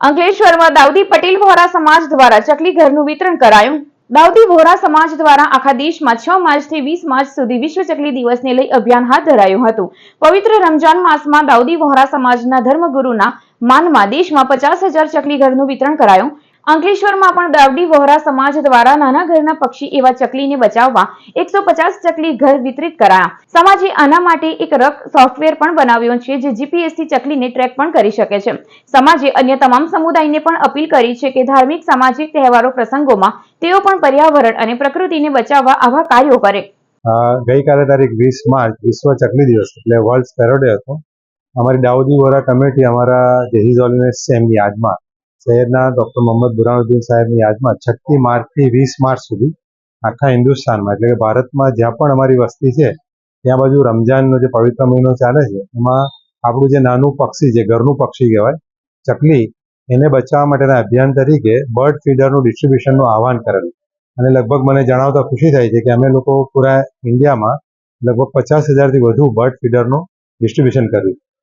અંકલેશ્વરમાં દાઉદી પટેલ વોરા સમાજ દ્વારા ચકલી ઘરનું વિતરણ કરાયું। દાઉદી વોરા સમાજ દ્વારા આખા દેશમાં 6 માર્ચથી 20 માર્ચ સુધી વિશ્વ ચકલી દિવસને લઈ અભિયાન હાથ ધરાયું હતું। પવિત્ર રમજાન માસમાં દાઉદી વોરા સમાજના ધર્મગુરુના માનમાં દેશમાં 50,000 ચકલી ઘરનું વિતરણ કરાયું। અંકલેશ્વરમાં પણ દાઉદી વોરા સમાજ દ્વારા નાના ઘરના પક્ષી એવા ચકલીને બચાવવા 150 ચકલી ઘર વિતરિત કરાયા। સમાજે આના માટે એક રક સોફ્ટવેર પણ બનાવ્યો છે જે જીપીએસ થી ચકલીને ટ્રેક પણ કરી શકે છે। સમાજે અન્ય તમામ સમુદાયને પણ અપીલ કરી છે કે ધાર્મિક સામાજિક તહેવારો પ્રસંગોમાં તેઓ પણ પર્યાવરણ અને પ્રકૃતિને બચાવવા આવા કાર્યો કરે। ગઈકાલે તારીખ 20 માર્ચ વિશ્વ ચકલી દિવસ એટલે વર્લ્ડ સ્પેરો ડે હતો। અમારી દાઉદી વોરા કમિટી અમારા જહીઝ ઓલિનેસ છે એમની યાદમાં શહેરના ડૉક્ટર મોહમ્મદ બુરહાનુદ્દીન સાહેબની યાદમાં 6 માર્ચથી 20 માર્ચ સુધી આખા હિન્દુસ્તાનમાં એટલે કે ભારતમાં જ્યાં પણ અમારી વસ્તી છે ત્યાં બાજુ રમજાનનો જે પવિત્ર મહિનો ચાલે છે એમાં આપણું જે નાનું પક્ષી જે ઘરનું પક્ષી કહેવાય ચકલી એને બચાવવા માટેના અભિયાન તરીકે બર્ડ ફીડરનું ડિસ્ટ્રીબ્યુશનનું આહવાન કરેલું અને લગભગ મને જણાવતા ખુશી થાય છે કે અમે લોકો પૂરા ઇન્ડિયામાં લગભગ 50,000થી વધુ બર્ડ ફીડરનું ડિસ્ટ્રીબ્યુશન કર્યું।